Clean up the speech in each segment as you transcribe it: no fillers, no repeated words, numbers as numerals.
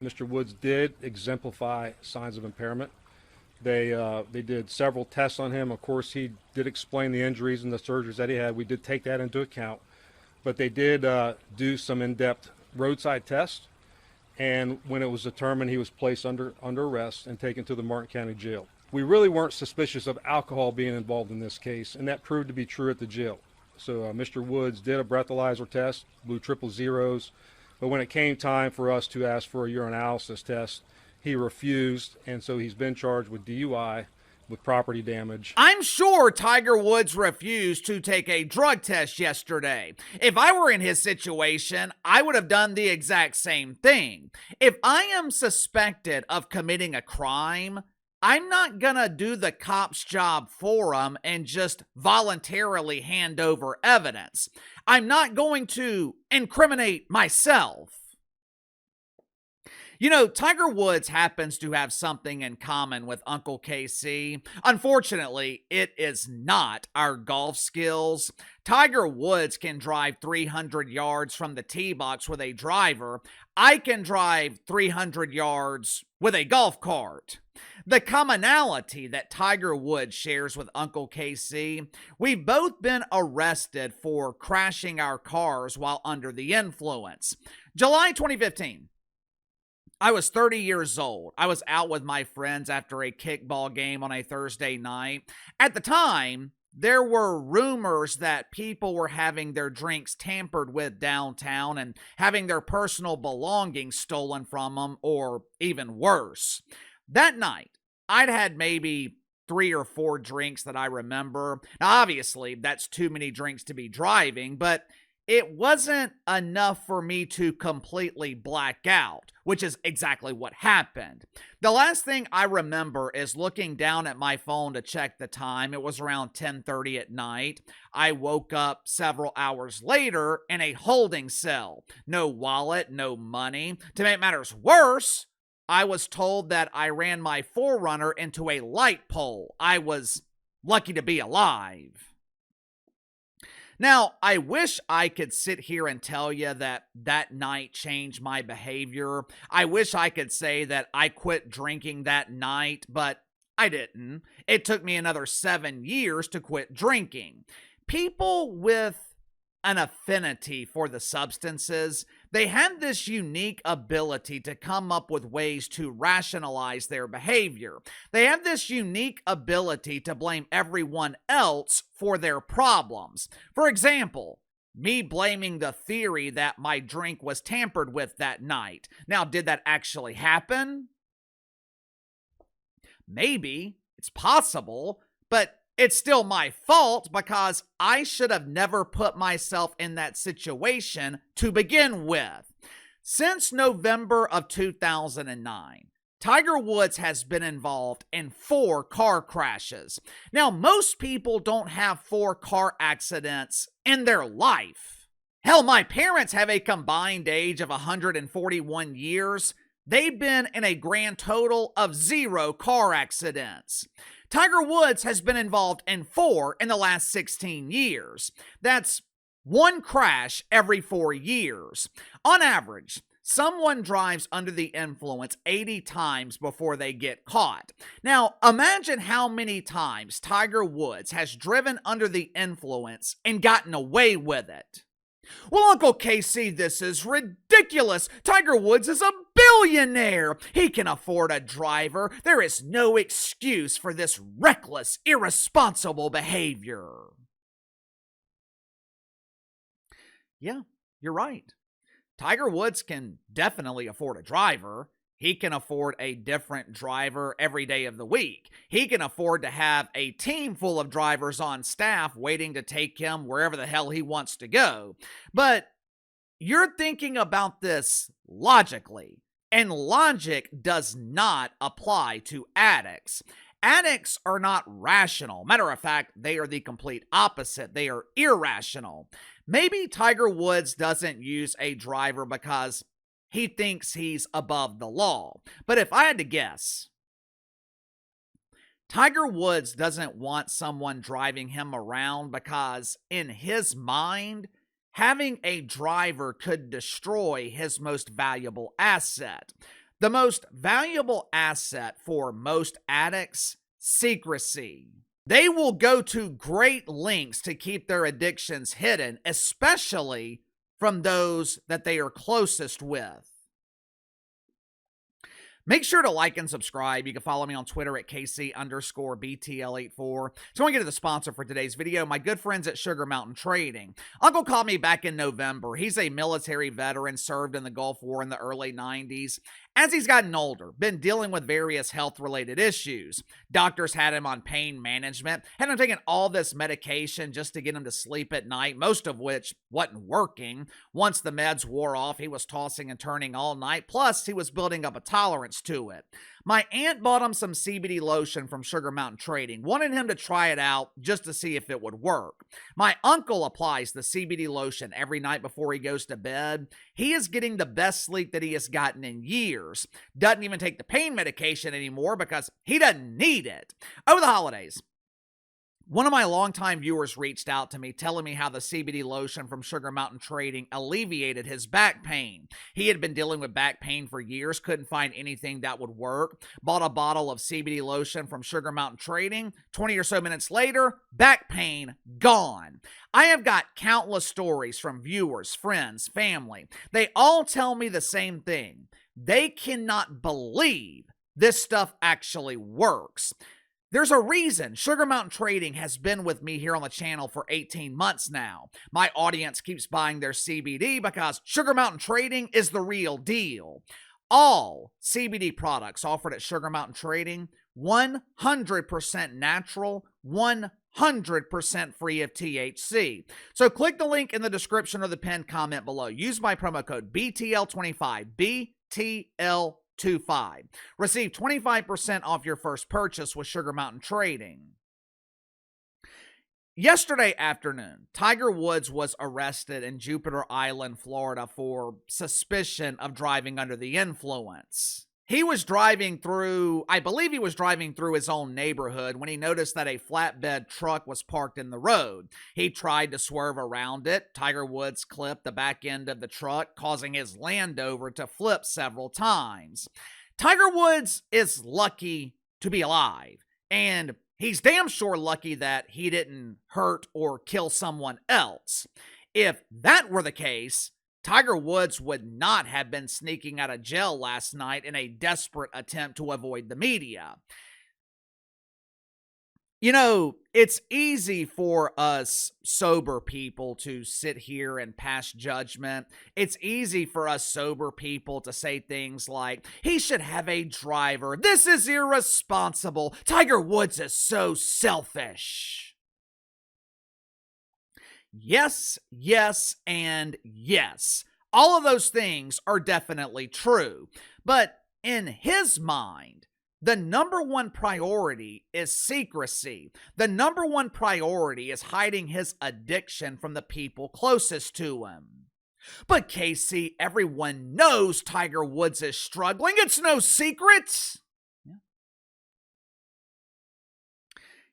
Mr. Woods did exemplify signs of impairment. They did several tests on him. Of course, he did explain the injuries and the surgeries that he had. We did take that into account, but they did do some in-depth roadside tests. And when it was determined, he was placed under arrest and taken to the Martin County Jail. We really weren't suspicious of alcohol being involved in this case, and that proved to be true at the jail. So Mr. Woods did a breathalyzer test, blew triple zeros, but when it came time for us to ask for a urinalysis test, he refused, and so he's been charged with DUI, with property damage. I'm sure Tiger Woods refused to take a drug test yesterday. If I were in his situation, I would have done the exact same thing. If I am suspected of committing a crime, I'm not gonna do the cop's job for him and just voluntarily hand over evidence. I'm not going to incriminate myself. You know, Tiger Woods happens to have something in common with Uncle KC. Unfortunately, it is not our golf skills. Tiger Woods can drive 300 yards from the tee box with a driver. I can drive 300 yards with a golf cart. The commonality that Tiger Woods shares with Uncle KC, we've both been arrested for crashing our cars while under the influence. July 2015. I was 30 years old. I was out with my friends after a kickball game on a Thursday night. At the time, there were rumors that people were having their drinks tampered with downtown and having their personal belongings stolen from them, or even worse. That night, I'd had maybe 3 or 4 drinks that I remember. Now, obviously, that's too many drinks to be driving, but it wasn't enough for me to completely black out, which is exactly what happened. The last thing I remember is looking down at my phone to check the time. It was around 10:30 at night. I woke up several hours later in a holding cell. No wallet, no money. To make matters worse, I was told that I ran my 4Runner into a light pole. I was lucky to be alive. Now, I wish I could sit here and tell you that that night changed my behavior. I wish I could say that I quit drinking that night, but I didn't. It took me another 7 years to quit drinking. People with an affinity for the substances, they have this unique ability to come up with ways to rationalize their behavior. They have this unique ability to blame everyone else for their problems. For example, me blaming the theory that my drink was tampered with that night. Now, did that actually happen? Maybe. It's possible. But it's still my fault because I should have never put myself in that situation to begin with. Since November of 2009, Tiger Woods has been involved in 4 car crashes. Now, most people don't have 4 car accidents in their life. Hell, my parents have a combined age of 141 years. They've been in a grand total of 0 car accidents. Tiger Woods has been involved in 4 in the last 16 years. That's 1 crash every 4 years. On average, someone drives under the influence 80 times before they get caught. Now, imagine how many times Tiger Woods has driven under the influence and gotten away with it. Well, Uncle KC, this is ridiculous. Tiger Woods is a billionaire. He can afford a driver. There is no excuse for this reckless, irresponsible behavior. Yeah, you're right. Tiger Woods can definitely afford a driver. He can afford a different driver every day of the week. He can afford to have a team full of drivers on staff waiting to take him wherever the hell he wants to go. But you're thinking about this logically, and logic does not apply to addicts. Addicts are not rational. Matter of fact, they are the complete opposite. They are irrational. Maybe Tiger Woods doesn't use a driver because he thinks he's above the law. But if I had to guess, Tiger Woods doesn't want someone driving him around because, in his mind, having a driver could destroy his most valuable asset. The most valuable asset for most addicts, secrecy. They will go to great lengths to keep their addictions hidden, especially from those that they are closest with. Make sure to like and subscribe. You can follow me on Twitter at KC_BTL84. So I want to get to the sponsor for today's video, my good friends at Sugar Mountain Trading. Uncle called me back in November. He's a military veteran, served in the Gulf War in the early 90s. As he's gotten older, been dealing with various health-related issues. Doctors had him on pain management, had him taking all this medication just to get him to sleep at night, most of which wasn't working. Once the meds wore off, he was tossing and turning all night, plus he was building up a tolerance to it. My aunt bought him some CBD lotion from Sugar Mountain Trading, wanted him to try it out just to see if it would work. My uncle applies the CBD lotion every night before he goes to bed. He is getting the best sleep that he has gotten in years. Doesn't even take the pain medication anymore because he doesn't need it. Over the holidays, one of my longtime viewers reached out to me telling me how the CBD lotion from Sugar Mountain Trading alleviated his back pain. He had been dealing with back pain for years, couldn't find anything that would work. Bought a bottle of CBD lotion from Sugar Mountain Trading. 20 or so minutes later, back pain gone. I have got countless stories from viewers, friends, family. They all tell me the same thing. They cannot believe this stuff actually works. There's a reason Sugar Mountain Trading has been with me here on the channel for 18 months now. My audience keeps buying their CBD because Sugar Mountain Trading is the real deal. All CBD products offered at Sugar Mountain Trading, 100% natural, 100% free of THC. So click the link in the description or the pinned comment below. Use my promo code BTL25, BTL25. Receive 25% off your first purchase with Sugar Mountain Trading. Yesterday afternoon, Tiger Woods was arrested in Jupiter Island, Florida for suspicion of driving under the influence. He was driving through, I believe he was driving through his own neighborhood when he noticed that a flatbed truck was parked in the road. He tried to swerve around it. Tiger Woods clipped the back end of the truck, causing his Land Rover to flip several times. Tiger Woods is lucky to be alive, and he's damn sure lucky that he didn't hurt or kill someone else. If that were the case, Tiger Woods would not have been sneaking out of jail last night in a desperate attempt to avoid the media. You know, it's easy for us sober people to sit here and pass judgment. It's easy for us sober people to say things like, he should have a driver. This is irresponsible. Tiger Woods is so selfish. Yes, yes, and yes. All of those things are definitely true. But in his mind, the number one priority is secrecy. The number one priority is hiding his addiction from the people closest to him. But KC, everyone knows Tiger Woods is struggling. It's no secret.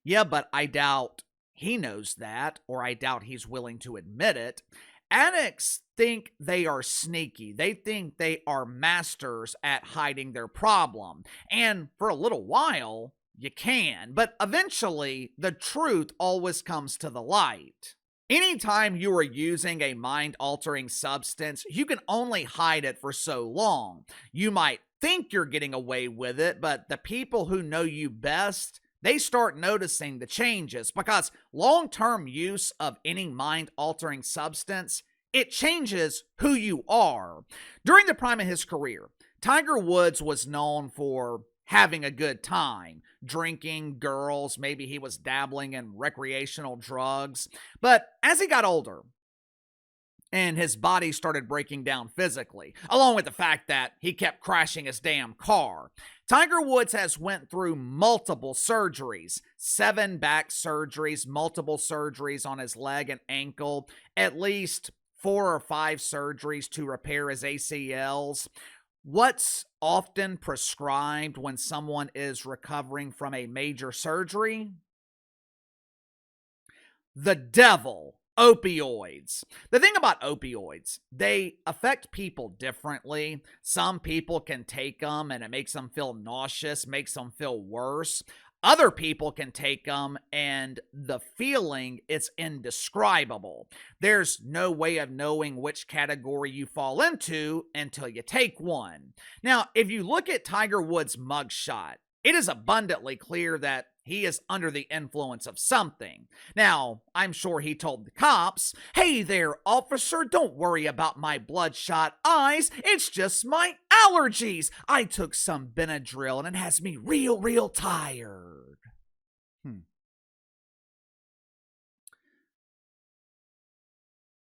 Yeah, but I doubt he knows that, or I doubt he's willing to admit it. Addicts think they are sneaky. They think they are masters at hiding their problem. And for a little while, you can. But eventually, the truth always comes to the light. Anytime you are using a mind-altering substance, you can only hide it for so long. You might think you're getting away with it, but the people who know you best, they start noticing the changes, because long-term use of any mind-altering substance, it changes who you are. During the prime of his career, Tiger Woods was known for having a good time, drinking, girls, maybe he was dabbling in recreational drugs. But as he got older, and his body started breaking down physically, along with the fact that he kept crashing his damn car, Tiger Woods has went through multiple surgeries, 7 back surgeries, multiple surgeries on his leg and ankle, at least 4 or 5 surgeries to repair his ACLs. What's often prescribed when someone is recovering from a major surgery? The devil Opioids. The thing about opioids, they affect people differently. Some people can take them and it makes them feel nauseous, makes them feel worse. Other people can take them and the feeling is indescribable. There's no way of knowing which category you fall into until you take one. Now, if you look at Tiger Woods' mugshot, it is abundantly clear that he is under the influence of something. Now, I'm sure he told the cops, "Hey there, officer, don't worry about my bloodshot eyes. It's just my allergies. I took some Benadryl and it has me real tired."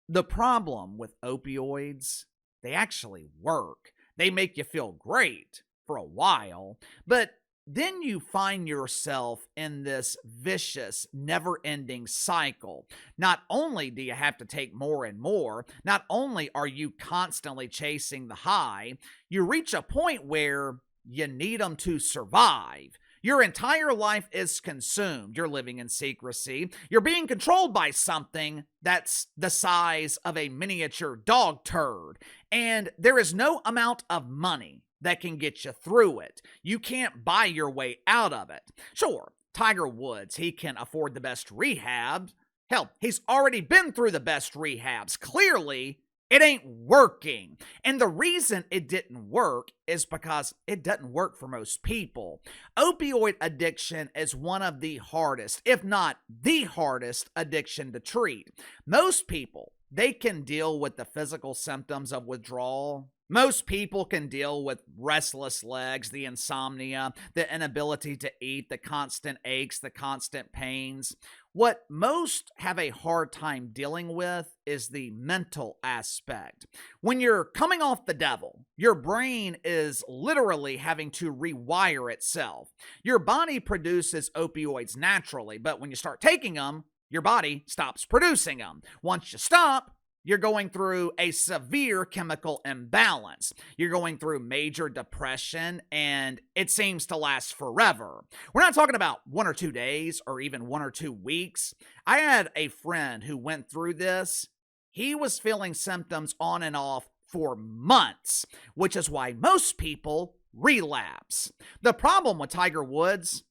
The problem with opioids, they actually work. They make you feel great for a while, but then you find yourself in this vicious, never ending cycle. Not only do you have to take more and more, not only are you constantly chasing the high, you reach a point where you need them to survive. Your entire life is consumed. You're living in secrecy. You're being controlled by something that's the size of a miniature dog turd. And there is no amount of money that can get you through it. You can't buy your way out of it. Sure, Tiger Woods, he can afford the best rehab. Hell, he's already been through the best rehabs. Clearly, it ain't working. And the reason it didn't work is because it doesn't work for most people. Opioid addiction is one of the hardest, if not the hardest, addiction to treat. Most people, they can deal with the physical symptoms of withdrawal. Most people can deal with restless legs, the insomnia, the inability to eat, the constant aches, the constant pains. What most have a hard time dealing with is the mental aspect. When you're coming off the devil, your brain is literally having to rewire itself. Your body produces opioids naturally, but when you start taking them, your body stops producing them. Once you stop, you're going through a severe chemical imbalance. You're going through major depression, and it seems to last forever. We're not talking about 1 or 2 days or even 1 or 2 weeks. I had a friend who went through this. He was feeling symptoms on and off for months, which is why most people relapse. The problem with Tiger Woods,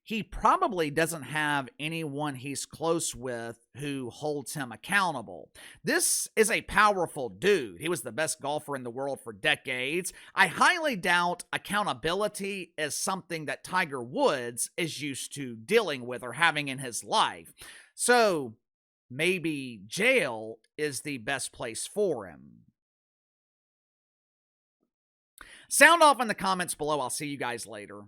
he probably doesn't have anyone he's close with who holds him accountable. This is a powerful dude. He was the best golfer in the world for decades. I highly doubt accountability is something that Tiger Woods is used to dealing with or having in his life. So maybe jail is the best place for him. Sound off in the comments below. I'll see you guys later.